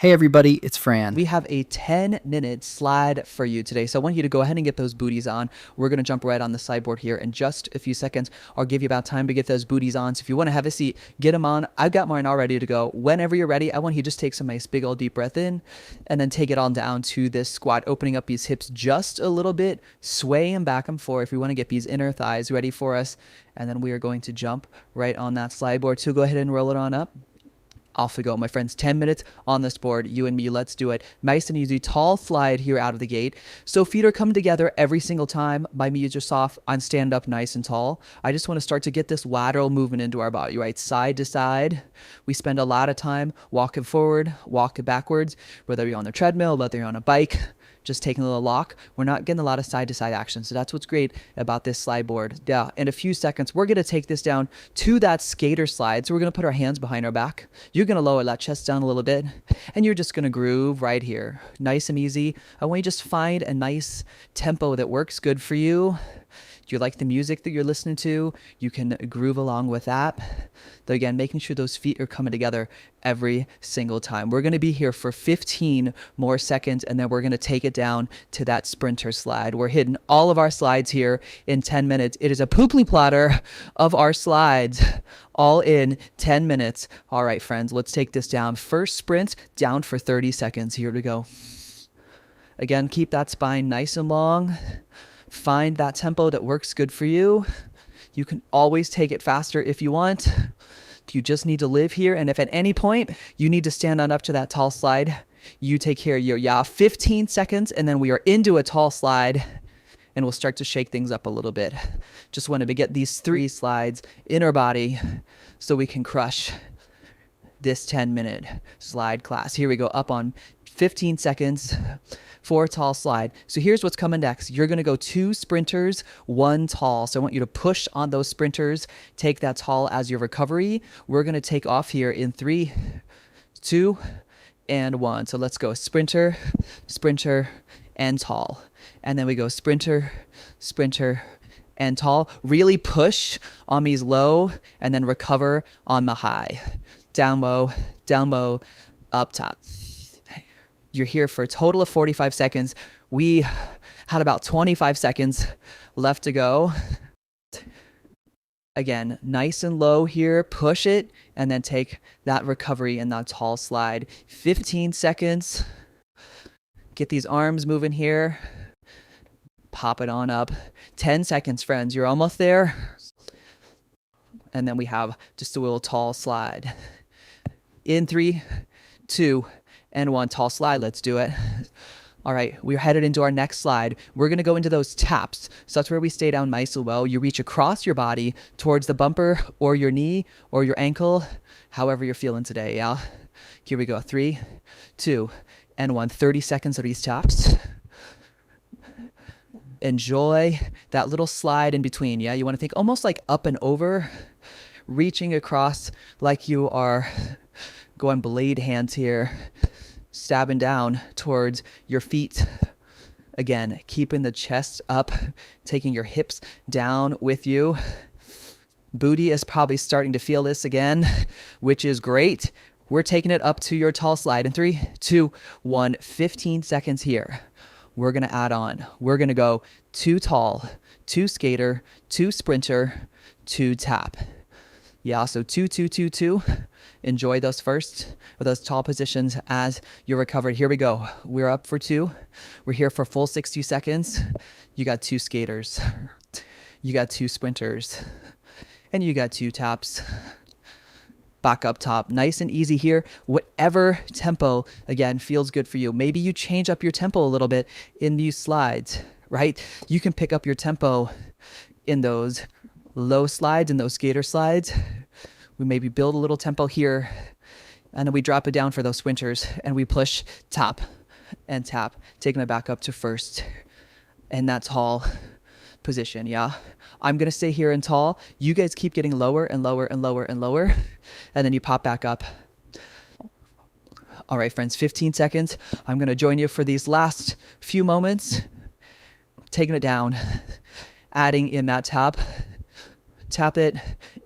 Hey everybody, it's Fran. We have a 10-minute slide for you today. So I want you to go ahead and get those booties on. We're going to jump right on the sideboard here in just a few seconds. I'll give you about time to get those booties on. So if you want to have a seat, get them on. I've got mine all ready to go. Whenever you're ready, I want you to just take some nice big old deep breath in and then take it on down to this squat, opening up these hips just a little bit, swaying back and forth. If we want to get these inner thighs ready for us, and then we are going to jump right on that slideboard. So go ahead and roll it on up. Off we go, my friends. 10 minutes on this board. You and me, let's do it. Nice and easy. Tall slide here out of the gate. So feet are coming together every single time. My knees are soft. I'm stand up nice and tall. I just want to start to get this lateral movement into our body, right? Side to side. We spend a lot of time walking forward, walking backwards, whether you're on the treadmill, whether you're on a bike, just taking a little lock. We're not getting a lot of side-to-side action. So that's what's great about this slide board. Yeah, in a few seconds, we're going to take this down to that skater slide. So we're going to put our hands behind our back. You're going to lower that chest down a little bit, and you're just going to groove right here. Nice and easy. I want you to just find a nice tempo that works good for you. Do you like the music that you're listening to? You can groove along with that. Though again, making sure those feet are coming together every single time. We're going to be here for 15 more seconds, and then we're going to take it down to that sprinter slide. We're hitting all of our slides here in 10 minutes. It is a pooply platter of our slides, all in 10 minutes. All right, friends, let's take this down. First sprint, down for 30 seconds. Here we go. Again, keep that spine nice and long. Find that tempo that works good for you. You can always take it faster if you want. You just need to live here. And if at any point you need to stand on up to that tall slide, you take care of your 15 seconds, and then we are into a tall slide, and we'll start to shake things up a little bit. Just wanted to get these 3 slides in our body so we can crush this 10-minute slide class. Here we go, up on 15 seconds for a tall slide. So here's what's coming next. You're going to go 2 sprinters, 1 tall. So I want you to push on those sprinters. Take that tall as your recovery. We're going to take off here in 3, 2, and 1. So let's go sprinter, sprinter, and tall. And then we go sprinter, sprinter, and tall. Really push on these low, and then recover on the high. Down low, up top. You're here for a total of 45 seconds. We had about 25 seconds left to go. Again, nice and low here. Push it, and then take that recovery and that tall slide. 15 seconds. Get these arms moving here. Pop it on up. 10 seconds, friends. You're almost there. And then we have just a little tall slide. In 3, 2, and 1. Tall slide. Let's do it. All right, we're headed into our next slide. We're going to go into those taps. So that's where we stay down nice and low. You reach across your body towards the bumper or your knee or your ankle, however you're feeling today, yeah? Here we go. 3, 2, and 1. 30 seconds of these taps. Enjoy that little slide in between, yeah? You want to think almost like up and over, reaching across like you are going blade hands here, stabbing down towards your feet. Again, keeping the chest up, taking your hips down with you. Booty is probably starting to feel this again, which is great. We're taking it up to your tall slide in 3, 2, 1. 15 seconds here. We're going to add on. We're going to go 2 tall, 2 skater, 2 sprinter, 2 tap. Yeah, so 2, 2, 2, 2. Enjoy those first, or those tall positions as you're recovered. Here we go. We're up for 2. We're here for full 60 seconds. You got 2 skaters. You got 2 sprinters. And you got 2 taps. Back up top. Nice and easy here. Whatever tempo, again, feels good for you. Maybe you change up your tempo a little bit in these slides, right? You can pick up your tempo in those low slides and those skater slides. We maybe build a little tempo here, and then we drop it down for those sprinters, and we push tap and tap, taking it back up to first. And that tall position, yeah? I'm going to stay here in tall. You guys keep getting lower and lower and lower and lower, and then you pop back up. All right, friends, 15 seconds. I'm going to join you for these last few moments. Taking it down, adding in that tap. Tap it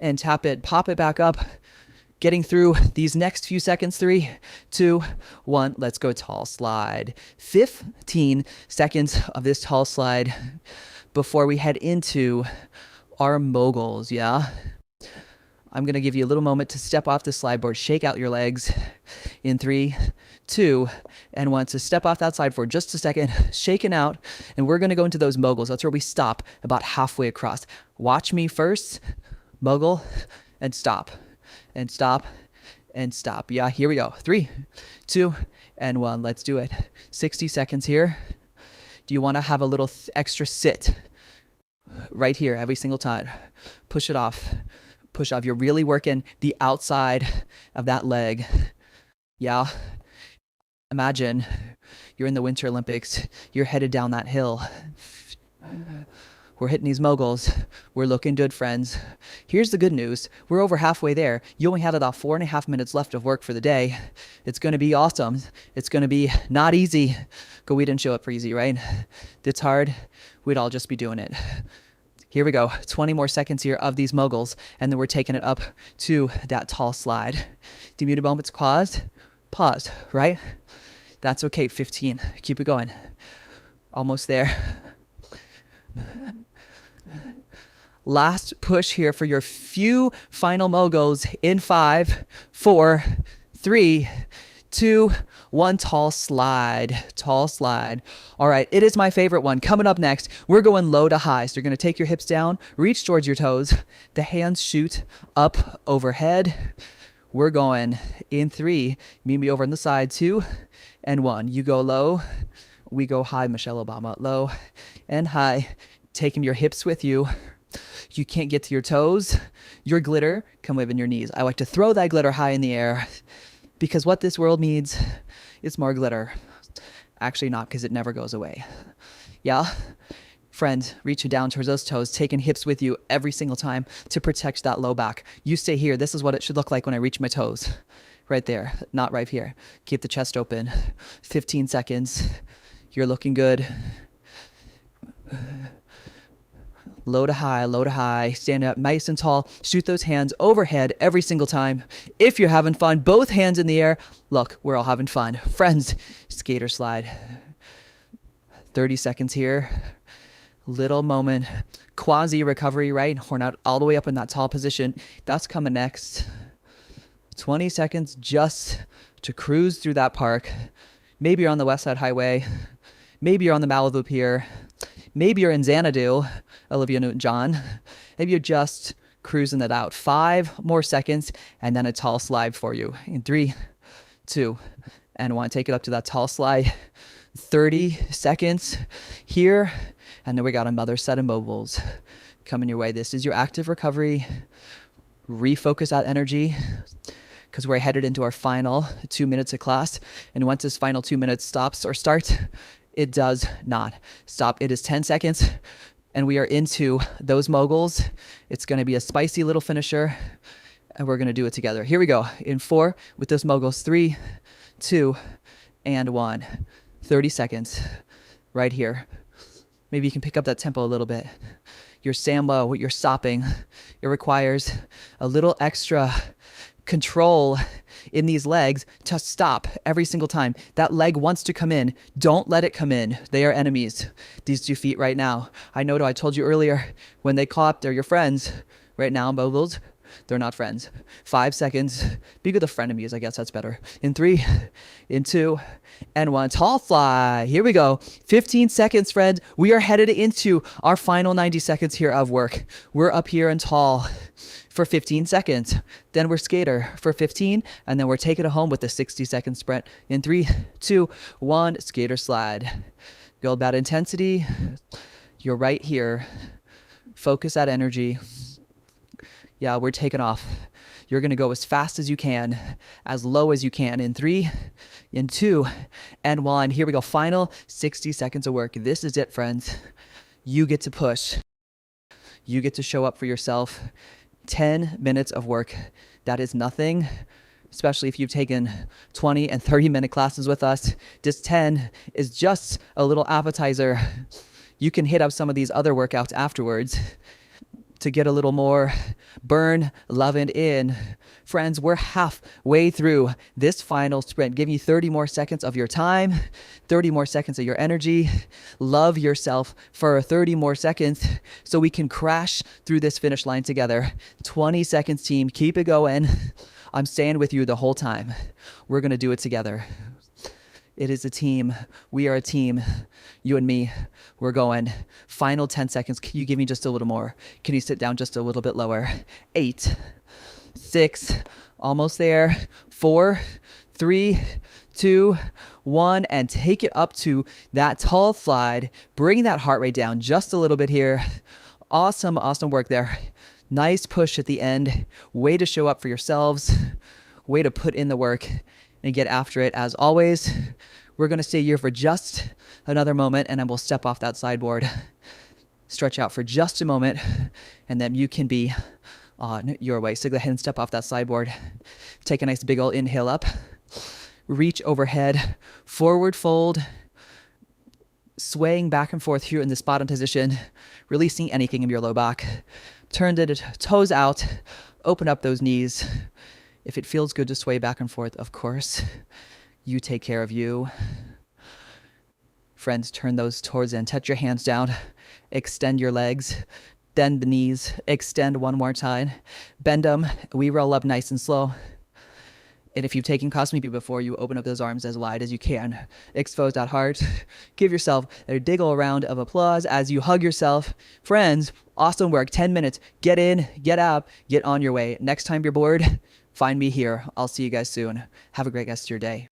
and tap it, pop it back up, Getting through these next few seconds. 3, 2, 1. Let's go tall slide. 15 seconds of this tall slide before we head into our moguls, yeah? I'm going to give you a little moment to step off the slide board, shake out your legs in 3, 2, and 1. So step off that slide for just a second, shaking out, and we're going to go into those moguls. That's where we stop about halfway across. Watch me first, mogul, and stop, and stop, and stop. Yeah, here we go. 3, 2, and 1. Let's do it. 60 seconds here. Do you want to have a little extra sit right here every single time? Push it off. Push off. You're really working the outside of that leg. Yeah. Imagine you're in the Winter Olympics. You're headed down that hill. We're hitting these moguls. We're looking good, friends. Here's the good news. We're over halfway there. You only have about 4.5 minutes left of work for the day. It's going to be awesome. It's going to be not easy. But we didn't show up for easy, right? It's hard. We'd all just be doing it. Here we go, 20 more seconds here of these moguls, and then we're taking it up to that tall slide. Do you need a moment to pause, right? That's okay, 15, keep it going. Almost there. Last push here for your few final moguls in 5, 4, 3, 2, 1. Tall slide. All right, it is my favorite one. Coming up next, we're going low to high. So you're going to take your hips down, reach towards your toes. The hands shoot up overhead. We're going in 3. Meet me over on the side. 2 and 1. You go low. We go high. Michelle Obama. Low and high. Taking your hips with you. You can't get to your toes. Your glitter can live in your knees. I like to throw that glitter high in the air, because what this world needs is more glitter. Actually not, because it never goes away. Yeah? Friend, reaching down towards those toes, taking hips with you every single time to protect that low back. You stay here. This is what it should look like when I reach my toes. Right there, not right here. Keep the chest open. 15 seconds. You're looking good. Low to high, stand up nice and tall, shoot those hands overhead every single time. If you're having fun, both hands in the air. Look, we're all having fun. Friends, skater slide. 30 seconds here. Little moment. Quasi recovery, right? We're not all the way up in that tall position. That's coming next. 20 seconds just to cruise through that park. Maybe you're on the West Side Highway. Maybe you're on the Malibu Pier. Maybe you're in Xanadu, Olivia Newton-John. Maybe you're just cruising it out. 5 more seconds, and then a tall slide for you. In 3, 2, and 1. Take it up to that tall slide. 30 seconds here, and then we got another set of moguls coming your way. This is your active recovery. Refocus that energy, because we're headed into our final 2 minutes of class. And once this final 2 minutes stops or starts, it does not stop. It is 10 seconds, and we are into those moguls. It's going to be a spicy little finisher, and we're going to do it together. Here we go. In 4 with those moguls. 3, 2, and 1. 30 seconds right here. Maybe you can pick up that tempo a little bit. Your sambo, you're stopping. It requires a little extra control in these legs to stop every single time. That leg wants to come in. Don't let it come in. They are enemies. These 2 feet right now. I know, I told you earlier, when they clap, they're your friends. Right now, moguls, they're not friends. 5 seconds. Be good with the frenemies, I guess that's better. In 3, in 2, and 1. Tall fly. Here we go. 15 seconds, friends. We are headed into our final 90 seconds here of work. We're up here in tall for 15 seconds. Then we're skater for 15, and then we're taking it home with a 60-second sprint. In 3, 2, 1, skater slide. Build that intensity. You're right here. Focus that energy. Yeah, we're taking off. You're going to go as fast as you can, as low as you can. In 3, in 2, and 1. Here we go. Final 60 seconds of work. This is it, friends. You get to push. You get to show up for yourself. 10 minutes of work. That is nothing, especially if you've taken 20 and 30-minute classes with us. This 10 is just a little appetizer. You can hit up some of these other workouts afterwards to get a little more burn, loving in. Friends, we're halfway through this final sprint. Give you 30 more seconds of your time, 30 more seconds of your energy. Love yourself for 30 more seconds so we can crash through this finish line together. 20 seconds, team. Keep it going. I'm staying with you the whole time. We're going to do it together. It is a team. We are a team. You and me. We're going. Final 10 seconds. Can you give me just a little more? Can you sit down just a little bit lower? 8, 6, almost there. 4, 3, 2, 1, and take it up to that tall slide. Bring that heart rate down just a little bit here. Awesome, awesome work there. Nice push at the end. Way to show up for yourselves. Way to put in the work and get after it. As always, we're going to stay here for just another moment, and then we'll step off that sideboard. Stretch out for just a moment, and then you can be on your way. So go ahead and step off that sideboard. Take a nice big old inhale up. Reach overhead, forward fold, swaying back and forth here in this bottom position, releasing anything in your low back. Turn the toes out, open up those knees. If it feels good to sway back and forth, of course, you take care of you. Friends, turn those towards in. Touch your hands down. Extend your legs. Bend the knees. Extend one more time. Bend them. We roll up nice and slow. And if you've taken Cosmic before, you open up those arms as wide as you can. Expose that heart. Give yourself a big ol' round of applause as you hug yourself. Friends, awesome work. 10 minutes. Get in, get out, get on your way. Next time you're bored, find me here. I'll see you guys soon. Have a great rest of your day.